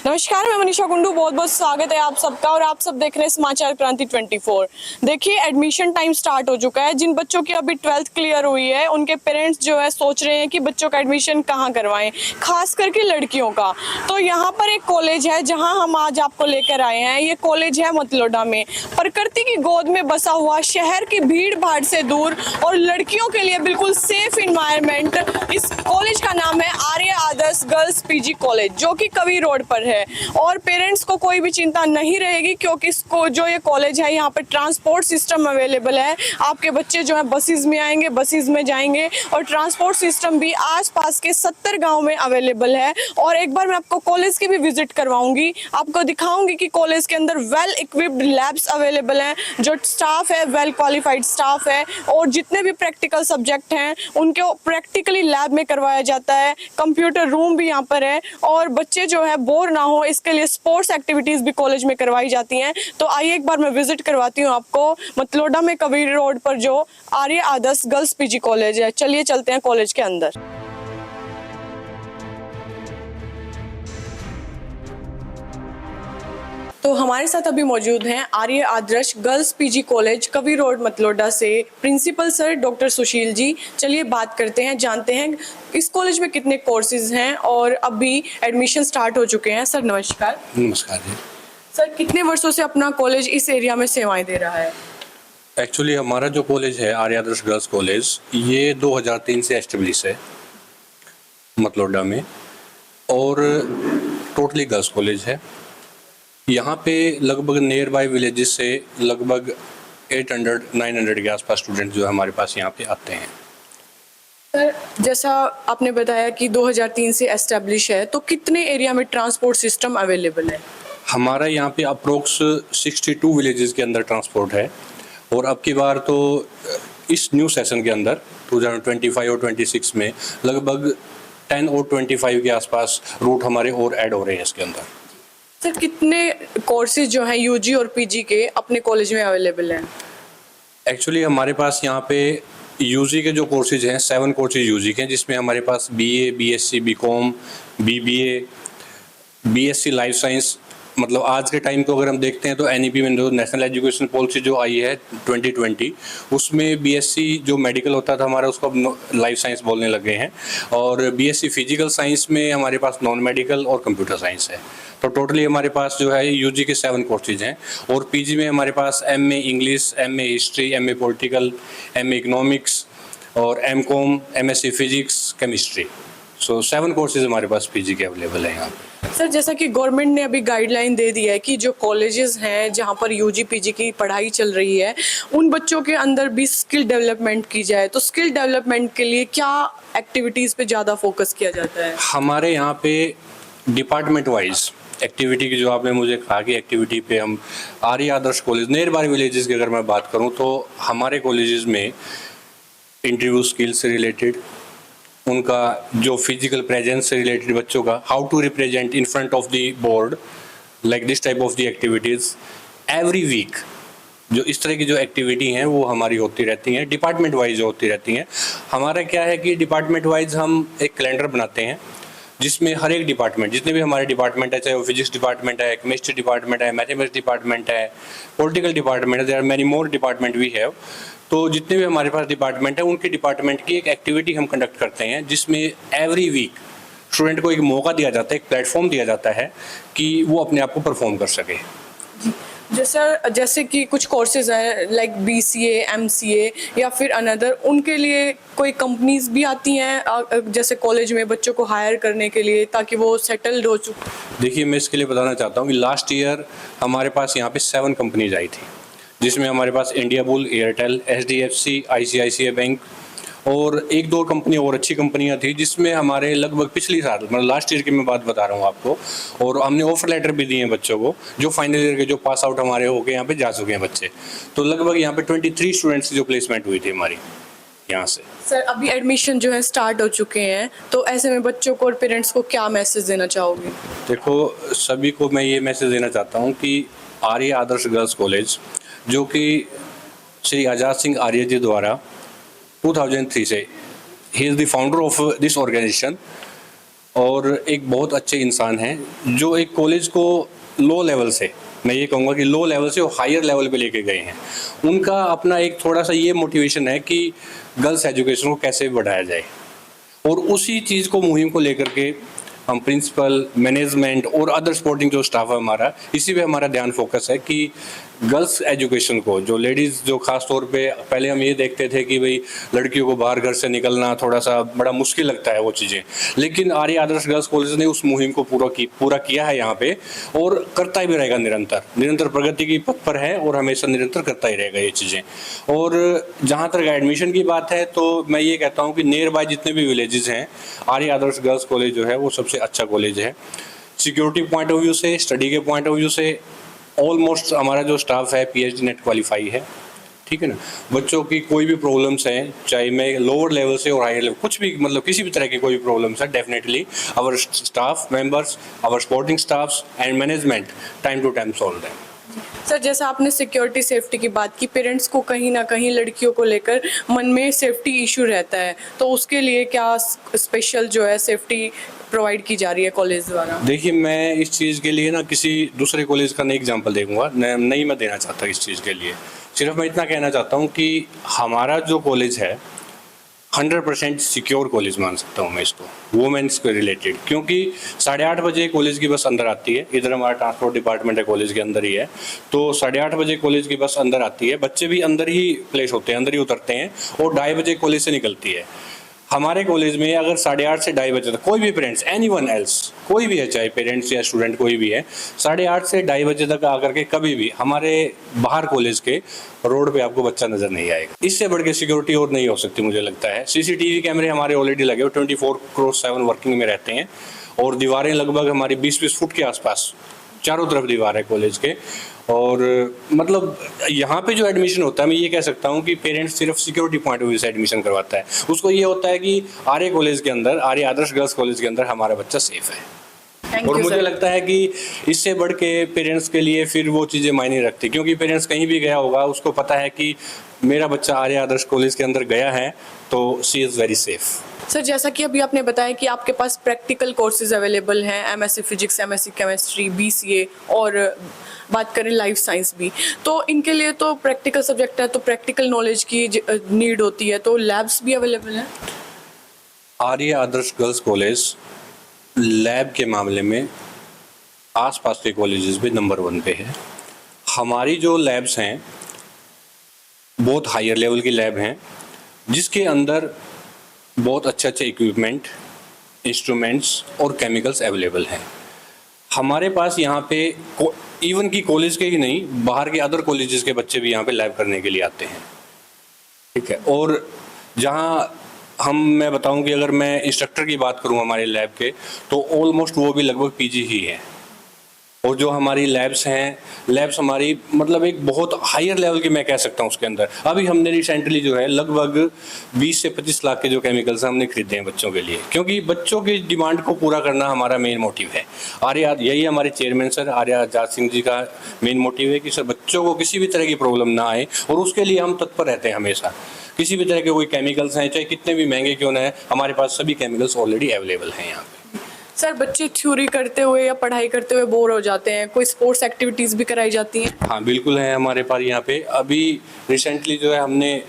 नमस्कार, मैं मनीषा कुंडू। बहुत बहुत स्वागत है आप सबका और आप सब देख रहे हैं समाचार क्रांति 24। देखिए, एडमिशन टाइम स्टार्ट हो चुका है। जिन बच्चों की अभी 12th क्लियर हुई है, उनके पेरेंट्स जो है सोच रहे हैं कि बच्चों का एडमिशन कहाँ करवाएं, खास करके लड़कियों का। तो यहाँ पर एक कॉलेज है जहाँ हम आज आपको लेकर आए हैं। ये कॉलेज है मतलोडा में, प्रकृति की गोद में बसा हुआ, शहर की भीड़ भाड़ से दूर और लड़कियों के लिए बिल्कुल सेफ इन्वायरमेंट। इस कॉलेज का नाम है आर्य आदर्श गर्ल्स पीजी कॉलेज, जो कि कवि रोड पर है। और पेरेंट्स को कोई भी चिंता नहीं रहेगी, क्योंकि इसको जो ये कॉलेज है, यहाँ पर ट्रांसपोर्ट सिस्टम अवेलेबल है। आपके बच्चे जो है बसेस में आएंगे, बसेस में जाएंगे, और ट्रांसपोर्ट सिस्टम भी आसपास के 70 गांव में अवेलेबल है। और एक बार मैं आपको कॉलेज की भी विजिट करवाऊंगी, आपको दिखाऊंगी कि कॉलेज के अंदर वेल इक्विप्ड लैब्स अवेलेबल हैं, जो स्टाफ है वेल क्वालिफाइड स्टाफ है, और जितने भी प्रैक्टिकल सब्जेक्ट हैं उनको प्रैक्टिकली लैब में करवाया जाता है। कंप्यूटर रूम भी यहाँ पर है, और बच्चे जो है बोर ना हो इसके लिए स्पोर्ट्स एक्टिविटीज भी कॉलेज में करवाई जाती हैं। तो आइए एक बार मैं विजिट करवाती हूँ आपको मतलोडा में कबीर रोड पर जो आर्य आदर्श गर्ल्स पीजी कॉलेज है। चलिए चलते हैं कॉलेज के अंदर। तो हमारे साथ अभी मौजूद हैं आर्य आदर्श गर्ल्स पीजी कॉलेज कवि रोड मतलोडा से principal sir doctor Sushil ji. चलिए बात करते हैं, जानते हैं इस कॉलेज में कितने कोर्सेज हैं और अभी एडमिशन स्टार्ट हो चुके हैं। सर नमस्कार। नमस्कार जी। सर, कितने वर्षों से अपना कॉलेज इस एरिया में सेवाएं दे रहा है? एक्चुअली हमारा जो कॉलेज है आर्य आदर्श गर्ल्स कॉलेज, ये 2003 से एस्टेब्लिश है मतलोडा में, और टोटली गर्ल्स कॉलेज है। यहाँ पे लगभग नियर बाय विलेजेस से लगभग 800-900 के आसपास स्टूडेंट जो हमारे पास यहाँ पे आते हैं। सर, जैसा आपने बताया कि 2003 से एस्टेब्लिश है, तो कितने एरिया में ट्रांसपोर्ट सिस्टम अवेलेबल है? हमारा यहाँ पे अप्रोक्स 62 विलेजेस के अंदर ट्रांसपोर्ट है, और अब की बार तो इस न्यू सेशन के अंदर 2025 और 26 में लगभग 10 और 25 के आसपास रूट हमारे और ऐड हो रहे हैं इसके अंदर। सर, कितने कोर्सेज जो हैं यूजी और पीजी के अपने कॉलेज में अवेलेबल हैं? एक्चुअली हमारे पास यहाँ पे यूजी के जो कोर्सेज हैं 7 कोर्सेज यूजी के हैं, जिसमें हमारे पास BA, BSc, BCom, BBA, BSc life science, मतलब आज के टाइम को अगर हम देखते हैं तो एनईपी में जो नेशनल एजुकेशन पॉलिसी जो आई है 2020, उसमें बीएससी जो मेडिकल होता था हमारा, उसको अब लाइफ साइंस बोलने लग गए हैं। और बीएससी फिजिकल साइंस में हमारे पास नॉन मेडिकल और कंप्यूटर साइंस है। तो टोटली हमारे पास जो है यूजी के 7 कोर्सेज हैं, और पीजी में हमारे पास MA English, MA history, MA political, MA economics और MCom, MSc physics, chemistry. So 7 courses हमारे पास पीजी के अवेलेबल हैं यहाँ पे। सर, जैसा कि गवर्नमेंट ने अभी गाइडलाइन दे दी है कि जो कॉलेजेस हैं जहां पर यूजी पीजी की पढ़ाई चल रही है, उन बच्चों के अंदर भी स्किल डेवलपमेंट की जाए, तो स्किल डेवलपमेंट के लिए क्या एक्टिविटीज़ पे ज़्यादा फोकस किया जाता है? हमारे यहाँ पे डिपार्टमेंट वाइज एक्टिविटी की, जो आपने मुझे कहा कि एक्टिविटी पे हम आर्य आदर्श कॉलेज नियर बाय विलेजेस की अगर मैं बात करूँ, तो हमारे कॉलेजेस में इंटरव्यू स्किल से रिलेटेड, उनका जो फिजिकल प्रेजेंस से रिलेटेड बच्चों का, how to represent in front of the board, like this type of the activities every week. जो इस तरह की जो एक्टिविटी हैं वो हमारी होती रहती हैं, डिपार्टमेंट वाइज होती रहती हैं। हमारा क्या है कि डिपार्टमेंट वाइज हम एक कैलेंडर बनाते हैं, जिसमें हर एक डिपार्टमेंट, जितने भी हमारे डिपार्टमेंट है, चाहे वो फिजिक्स डिपार्टमेंट है, केमिस्ट्री डिपार्टमेंट है, मैथमेटिक्स डिपार्टमेंट है, पॉलिटिकल डिपार्टमेंट है, there are many more department we have. तो जितने भी हमारे पास डिपार्टमेंट है, उनके डिपार्टमेंट की एक एक्टिविटी हम कंडक्ट करते हैं, जिसमें एवरी वीक स्टूडेंट को एक मौका दिया जाता है, एक प्लेटफॉर्म दिया जाता है कि वो अपने आप को परफॉर्म कर सके। जैसे कि कुछ कोर्सेज हैं लाइक बीसीए, एमसीए या फिर अनदर, उनके लिए कोई कंपनीज भी आती हैं जैसे कॉलेज में बच्चों को हायर करने के लिए, ताकि वो सेटल्ड हो चुके? देखिए, मैं इसके लिए बताना चाहता हूँ कि लास्ट ईयर हमारे पास यहाँ पे 7 कंपनीज आई थी, जिसमें हमारे पास India bull, Airtel, HDFC, ICICI bank और 1-2 कंपनी और अच्छी कंपनियां थी, जिसमें हमारे लगभग पिछली साल, मतलब लास्ट ईयर की मैं बात बता रहा हूं आपको, और हमने ऑफर लेटर भी दिए हैं बच्चों को, जो फाइनल ईयर के जो पास आउट हमारे होके यहाँ पे जा चुके हैं बच्चे। तो लगभग यहाँ पे 23 स्टूडेंट्स की जो प्लेसमेंट हुई थी हमारी यहाँ से। सर, अभी एडमिशन जो है स्टार्ट हो चुके हैं, तो ऐसे में बच्चों को और पेरेंट्स को क्या मैसेज देना चाहोगे? देखो, सभी को मैं ये मैसेज देना चाहता हूँ कि आर्य आदर्श गर्ल्स कॉलेज, जो कि श्री आज़ाद सिंह आर्य जी द्वारा 2003 से, he is the founder of this organisation, और एक बहुत अच्छे इंसान हैं जो एक कॉलेज को लो लेवल से, मैं ये कहूँगा कि लो लेवल से वो हायर लेवल पे लेके गए हैं। उनका अपना एक थोड़ा सा ये मोटिवेशन है कि गर्ल्स एजुकेशन को कैसे बढ़ाया जाए, और उसी चीज़ को मुहिम को लेकर के हम प्रिंसिपल, मैनेजमेंट और अदर सपोर्टिंग जो स्टाफ है हमारा, इसी पे हमारा ध्यान फोकस है कि गर्ल्स एजुकेशन को, जो लेडीज़ जो खास तौर पे पहले हम ये देखते थे कि भाई लड़कियों को बाहर घर से निकलना थोड़ा सा बड़ा मुश्किल लगता है वो चीज़ें, लेकिन आर्य आदर्श गर्ल्स कॉलेज ने उस मुहिम को पूरा किया है यहाँ पे, और करता भी रहेगा निरंतर प्रगति की पथ पर है और हमेशा निरंतर करता ही रहेगा ये चीज़ें। और जहाँ तक एडमिशन की बात है तो मैं ये कहता हूँ कि नियर बाय जितने भी विलेजेस हैं, आर्य आदर्श गर्ल्स कॉलेज जो है वो सबसे अच्छा कॉलेज है। सिक्योरिटी पॉइंट ऑफ व्यू से, स्टडी के पॉइंट ऑफ व्यू से ऑलमोस्ट हमारा जो स्टाफ है PhD नेट क्वालिफाई है, ठीक है ना। बच्चों की कोई भी प्रॉब्लम्स हैं, चाहे मैं लोअर लेवल से और हायर लेवल, कुछ भी मतलब किसी भी तरह की कोई भी प्रॉब्लम्स है, definitely our staff members, our supporting staffs and management time to time solve them. Sir, जैसा आपने सिक्योरिटी सेफ्टी की बात की, पेरेंट्स को कहीं ना कहीं लड़कियों को लेकर मन में सेफ्टी इशू रहता है, तो उसके लिए क्या स्पेशल जो है सेफ्टी प्रोवाइड की जा रही है कॉलेज द्वारा? देखिए, मैं इस चीज़ के लिए ना किसी दूसरे कॉलेज का नहीं एग्जांपल देखूंगा, नहीं मैं देना चाहता इस चीज़ के लिए। सिर्फ मैं इतना कहना चाहता हूँ कि हमारा जो कॉलेज है 100% सिक्योर कॉलेज मान सकता हूँ मैं इसको, वुमेन्स को रिलेटेड, क्योंकि 8:30 बजे कॉलेज की बस अंदर आती है। इधर हमारा ट्रांसपोर्ट डिपार्टमेंट है, कॉलेज के अंदर ही है, तो 8:30 बजे कॉलेज की बस अंदर आती है, बच्चे भी अंदर ही प्लेस होते हैं, अंदर ही उतरते हैं, और 2:30 बजे कॉलेज से निकलती है। हमारे कॉलेज में अगर 8:30 से 2:30 बजे तक कोई भी पेरेंट्स, एनीवन एल्स, कोई भी है, चाहे पेरेंट्स या स्टूडेंट कोई भी है, 8:30 से 2:30 बजे तक आकर के कभी भी हमारे बाहर कॉलेज के रोड पे आपको बच्चा नजर नहीं आएगा। इससे बढ़ के सिक्योरिटी और नहीं हो सकती मुझे लगता है। CCTV कैमरे हमारे ऑलरेडी लगे हुए 24/7 वर्किंग में रहते हैं, और दीवारें लगभग हमारी 20-20 फुट के आसपास चारों तरफ दीवार है कॉलेज के। और मतलब यहाँ पे जो एडमिशन होता है, मैं ये कह सकता हूँ कि पेरेंट्स सिर्फ सिक्योरिटी पॉइंट ऑफ व्यू से एडमिशन करवाता है। उसको ये होता है कि आर्य कॉलेज के अंदर, आर्य आदर्श गर्ल्स कॉलेज के अंदर हमारा बच्चा सेफ है। और मुझे लगता है कि इससे बढ़ के पेरेंट्स के लिए फिर वो चीज़ें मायने रखती, क्योंकि पेरेंट्स कहीं भी गया होगा, उसको पता है कि मेरा बच्चा आर्य आदर्श कॉलेज के अंदर गया है, तो she is very safe. Sir, जैसा कि अभी आपने बताया कि आपके पास प्रैक्टिकल कोर्सेज अवेलेबल हैं, MSc physics, MSc chemistry, BCA, और बात करें लाइफ साइंस भी, तो इनके लिए तो प्रैक्टिकल सब्जेक्ट है, तो प्रैक्टिकल नॉलेज की नीड होती है, तो लैब्स भी अवेलेबल हैं? आर्य आदर्श गर्ल्स कॉलेज लैब के मामले में आसपास के कॉलेजेस भी नंबर 1 पे है। हमारी जो लैब्स हैं बहुत हायर लेवल की लैब हैं, जिसके अंदर बहुत अच्छे इक्विपमेंट, इंस्ट्रूमेंट्स और केमिकल्स अवेलेबल हैं। हमारे पास यहाँ पे इवन की कॉलेज के ही नहीं, बाहर के अदर कॉलेजेस के बच्चे भी यहाँ पे लैब करने के लिए आते हैं, ठीक है। और जहाँ मैं बताऊं कि अगर मैं इंस्ट्रक्टर की बात करूं हमारे लैब के, तो ऑलमोस्ट वो भी लगभग PG ही है। और जो हमारी लैब्स हैं, लैब्स हमारी मतलब एक बहुत हायर लेवल की मैं कह सकता हूँ। उसके अंदर अभी हमने रिसेंटली जो है लगभग 20 से 25 लाख के जो केमिकल्स हमने खरीदे हैं बच्चों के लिए, क्योंकि बच्चों की डिमांड को पूरा करना हमारा मेन मोटिव है। यही हमारे चेयरमैन सर आर्य आजाद सिंह जी का मेन मोटिव है कि सर बच्चों को किसी भी तरह की प्रॉब्लम ना आए, और उसके लिए हम तत्पर रहते हैं हमेशा। किसी भी तरह के कोई केमिकल्स हैं, चाहे कितने भी महंगे क्यों ना है, हमारे पास सभी केमिकल्स ऑलरेडी अवेलेबल हैं यहाँ पे। सर, बच्चे थ्योरी करते हुए या पढ़ाई करते हुए बोर हो जाते हैं, कोई स्पोर्ट्स एक्टिविटीज़ भी कराई जाती हैं? हाँ बिल्कुल है हमारे पास यहाँ पे। अभी रिसेंटली जो है हमने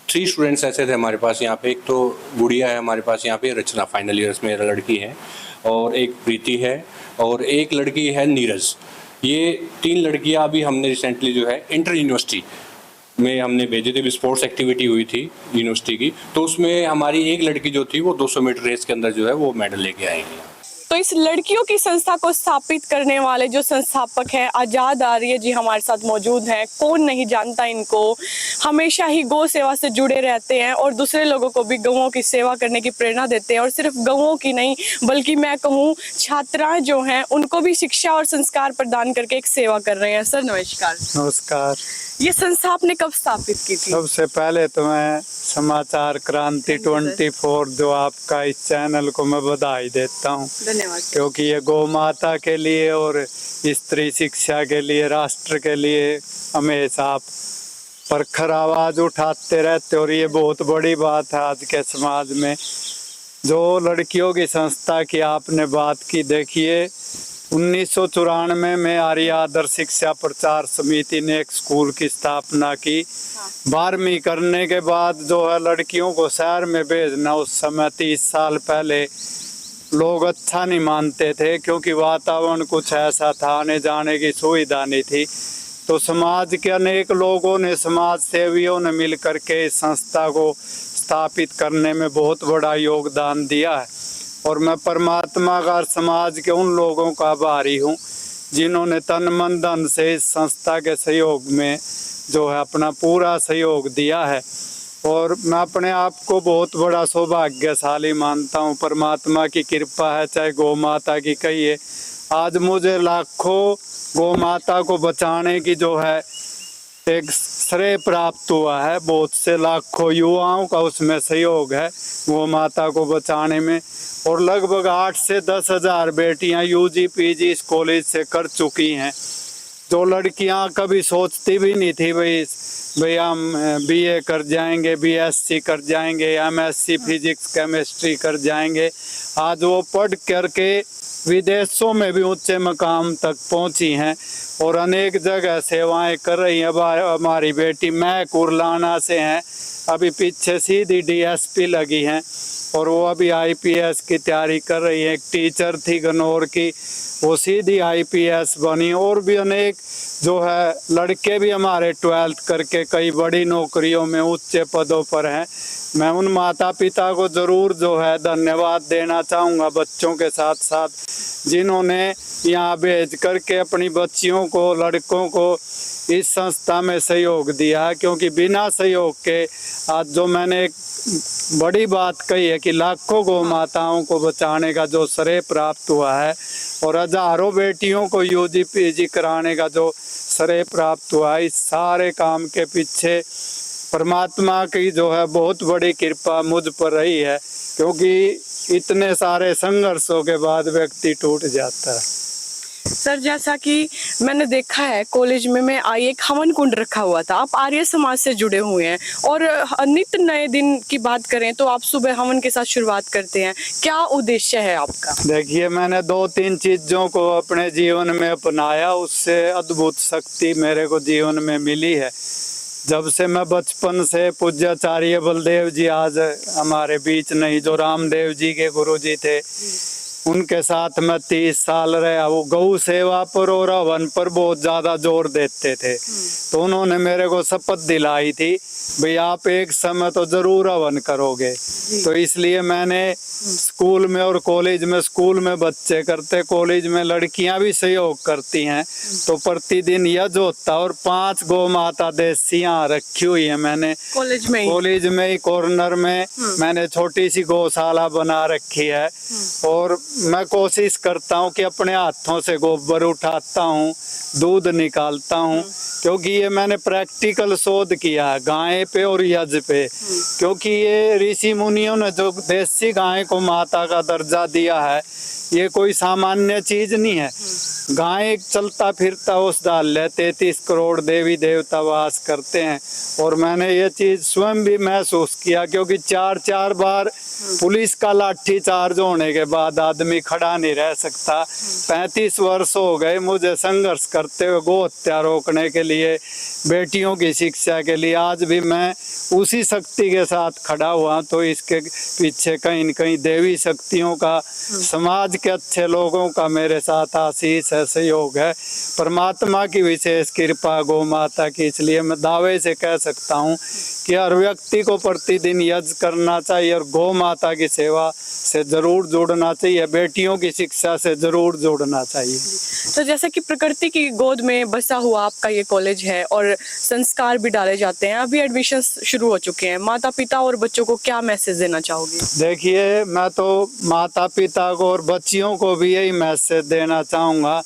3 स्टूडेंट्स ऐसे थे हमारे पास यहाँ पे। एक तो गुड़िया है हमारे पास यहाँ पे, रचना फाइनल ईयर्स में लड़की है, और एक प्रीति है, और एक लड़की है नीरज। ये 3 लड़कियाँ अभी हमने रिसेंटली जो है इंटर यूनिवर्सिटी में हमने भेजी थी। स्पोर्ट्स एक्टिविटी हुई थी यूनिवर्सिटी की, तो उसमें हमारी एक लड़की जो थी वो 200 मीटर रेस के अंदर जो है वो मेडल लेके आएंगी। तो इस लड़कियों की संस्था को स्थापित करने वाले जो संस्थापक हैं आजाद आर्य जी हमारे साथ मौजूद हैं। कौन नहीं जानता इनको, हमेशा ही गौ सेवा से जुड़े रहते हैं और दूसरे लोगों को भी गौओं की सेवा करने की प्रेरणा देते हैं। और सिर्फ गौओं की नहीं, बल्कि मैं कहूँ छात्राएं जो हैं उनको भी शिक्षा और संस्कार प्रदान करके एक सेवा कर रहे हैं। सर नमस्कार। नमस्कार। ये संस्था आपने कब स्थापित की थी? सबसे पहले तो मैं समाचार क्रांति 24 जो आपका इस चैनल को मैं बधाई देता हूँ, धन्यवाद। क्योंकि ये गौ माता के लिए और स्त्री शिक्षा के लिए, राष्ट्र के लिए हमेशा आप प्रखर आवाज उठाते रहते, और ये बहुत बड़ी बात है आज के समाज में। जो लड़कियों की संस्था की आपने बात की, देखिए 1994 में आर्य आदर्श शिक्षा प्रचार समिति ने एक स्कूल की स्थापना की। 12वीं करने के बाद जो है लड़कियों को शहर में भेजना उस समय 30 साल पहले लोग अच्छा नहीं मानते थे, क्योंकि वातावरण कुछ ऐसा था, आने जाने की सुविधा नहीं थी। तो समाज के अनेक लोगों ने, समाज सेवियों ने मिलकर के इस संस्था को स्थापित करने में बहुत बड़ा योगदान दिया है। और मैं परमात्मा का समाज के उन लोगों का आभारी हूँ जिन्होंने तन मन धन से इस संस्था के सहयोग में जो है अपना पूरा सहयोग दिया है। और मैं अपने आप को बहुत बड़ा सौभाग्यशाली मानता हूँ। परमात्मा की कृपा है, चाहे गौ माता की कहिए, आज मुझे लाखों गौ माता को बचाने की जो है एक श्रेय प्राप्त हुआ है। बहुत से लाखों युवाओं का उसमें सहयोग है गौ माता को बचाने में। और लगभग 8 से 10 हज़ार बेटियां यूजी पीजी इस कॉलेज से कर चुकी हैं, जो लड़कियां कभी सोचती भी नहीं थी भाई हम बीए कर जाएंगे, बीएससी कर जाएंगे, एमएससी फिजिक्स केमिस्ट्री कर जाएंगे। आज वो पढ़ करके विदेशों में भी ऊंचे मकाम तक पहुंची हैं और अनेक जगह सेवाएं कर रही हैं। हमारी बेटी महक उरलाना से हैं, अभी पीछे सीधी डीएसपी लगी हैं और वो अभी आईपीएस की तैयारी कर रही है। एक टीचर थी गनौर की, वो सीधी आईपीएस बनी। और भी अनेक जो है लड़के भी हमारे 12th करके कई बड़ी नौकरियों में ऊंचे पदों पर हैं। मैं उन माता पिता को ज़रूर जो है धन्यवाद देना चाहूँगा, बच्चों के साथ साथ जिन्होंने यहाँ भेज करके अपनी बच्चियों को, लड़कों को इस संस्था में सहयोग दिया है। क्योंकि बिना सहयोग के आज जो मैंने एक बड़ी बात कही है कि लाखों गौ माताओं को बचाने का जो श्रेय प्राप्त हुआ है और हजारों बेटियों को यूजी पीजी कराने का जो श्रेय प्राप्त हुआ है, इस सारे काम के पीछे परमात्मा की जो है बहुत बड़ी कृपा मुझ पर रही है। क्योंकि इतने सारे संघर्षों के बाद व्यक्ति टूट जाता है। सर, जैसा कि मैंने देखा है कॉलेज में मैं आई, एक हवन कुंड रखा हुआ था। आप आर्य समाज से जुड़े हुए हैं और नित्य नए दिन की बात करें तो आप सुबह हवन के साथ शुरुआत करते हैं, क्या उद्देश्य है आपका? देखिए, मैंने 2-3 चीज़ों को अपने जीवन में अपनाया, उससे अद्भुत शक्ति मेरे को जीवन में मिली है। जब से मैं बचपन से पूज्याचार्य बलदेव जी आज हमारे बीच नहीं, जो रामदेव जी के गुरु जी थे, उनके साथ मैं 30 साल रहा। वो गौ सेवा पर और हवन पर बहुत ज़्यादा जोर देते थे। तो उन्होंने मेरे को शपथ दिलाई थी, भाई आप एक समय तो ज़रूर हवन करोगे। तो इसलिए मैंने स्कूल में और कॉलेज में, स्कूल में बच्चे करते, कॉलेज में लड़कियां भी सहयोग करती हैं, तो प्रतिदिन यज्ञ होता। और 5 गौ माता देसियां रखी हुई है मैंने कॉलेज में ही कॉर्नर में मैंने छोटी सी गौशाला बना रखी है। और मैं कोशिश करता हूँ कि अपने हाथों से गोबर उठाता हूँ, दूध निकालता हूँ, क्योंकि ये मैंने प्रैक्टिकल शोध किया है गाय पे और यज्ञ पे। क्योंकि ये ऋषि मुनियों ने जो देसी गाय को माता का दर्जा दिया है, ये कोई सामान्य चीज नहीं है। गाय चलता फिरता औषधालय, 33 करोड़ देवी देवता वास करते हैं। और मैंने ये चीज स्वयं भी महसूस किया, क्योंकि 4 बार पुलिस का लाठी चार्ज होने के बाद आदमी खड़ा नहीं रह सकता। 35 वर्ष हो गए मुझे संघर्ष करते हुए गौ हत्या रोकने के लिए, बेटियों की शिक्षा के लिए। आज भी मैं उसी शक्ति के साथ खड़ा हुआ। तो इसके पीछे कहीं न कहीं देवी शक्तियों का, समाज के अच्छे लोगों का मेरे साथ आशीष है, सहयोग है, परमात्मा की विशेष कृपा गौ माता की। इसलिए मैं दावे से कह सकता हूँ कि हर व्यक्ति को प्रतिदिन यज्ञ करना चाहिए और गौ माता की सेवा से जरूर जुड़ना चाहिए, बेटियों की शिक्षा से जरूर जुड़ना चाहिए। तो जैसे कि प्रकृति की गोद में बसा हुआ आपका ये कॉलेज है और संस्कार भी डाले जाते हैं, अभी एडमिशन शुरू हो चुके हैं, माता पिता और बच्चों को क्या मैसेज देना चाहोगे? देखिए, मैं तो माता पिता को और बच्चियों को भी यही मैसेज देना चाहूँगा,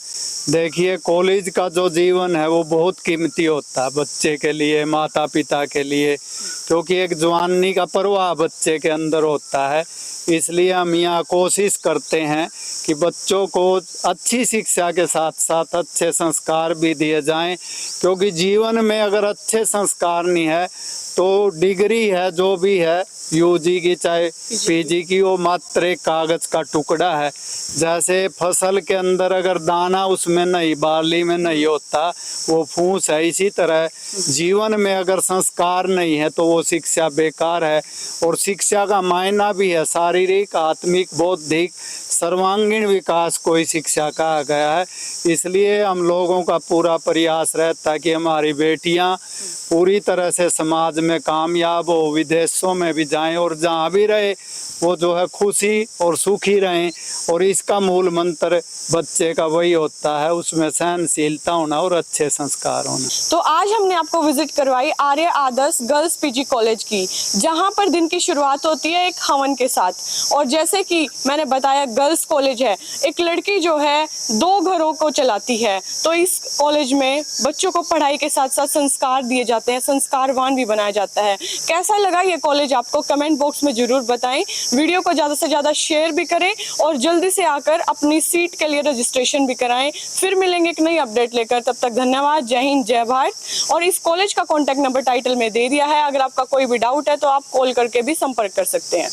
देखिए कॉलेज का जो जीवन है वो बहुत कीमती होता है बच्चे के लिए, माता पिता के लिए, क्योंकि एक जवानी का प्रवाह बच्चे के अंदर होता है। इसलिए हम यहाँ कोशिश करते हैं कि बच्चों को अच्छी शिक्षा के साथ साथ अच्छे संस्कार भी दिए जाएं, क्योंकि जीवन में अगर अच्छे संस्कार नहीं है तो डिग्री है जो भी है, यूजी की चाहे पीजी की, वो मात्र एक कागज का टुकड़ा है। जैसे फसल के अंदर अगर दाना उसमें नहीं, बाली में नहीं होता, वो फूस है। इसी तरह जीवन में अगर संस्कार नहीं है तो वो शिक्षा बेकार है। और शिक्षा का मायना भी है शारीरिक, आत्मिक, बौद्धिक, सर्वांगीण विकास को ही शिक्षा कहा गया है। इसलिए हम लोगों का पूरा प्रयास रहता है कि हमारी बेटियां पूरी तरह से समाज में कामयाब हो, विदेशों में भी जाएं और जहाँ भी रहे वो जो है खुशी और सुखी रहें। और इसका मूल मंत्र बच्चे का वही होता है, उसमें सहनशीलता होना और अच्छे संस्कार होना। तो आज हमने आपको विजिट करवाई आर्य आदर्श गर्ल्स पीजी कॉलेज की, जहां पर दिन की शुरुआत होती है एक हवन के साथ। और जैसे कि मैंने बताया गर्ल्स कॉलेज है, एक लड़की जो है 2 घरों को चलाती है। तो इस कॉलेज में बच्चों को पढ़ाई के साथ साथ संस्कार दिए जाते हैं, संस्कारवान भी बनाया जाता है। कैसा लगा ये कॉलेज आपको कमेंट बॉक्स में जरूर बताएं। वीडियो को ज़्यादा से ज़्यादा शेयर भी करें और जल्दी से आकर अपनी सीट के लिए रजिस्ट्रेशन भी कराएं। फिर मिलेंगे एक नई अपडेट लेकर, तब तक धन्यवाद। जय हिंद, जय भारत। और इस कॉलेज का कॉन्टैक्ट नंबर टाइटल में दे दिया है, अगर आपका कोई भी डाउट है तो आप कॉल करके भी संपर्क कर सकते हैं।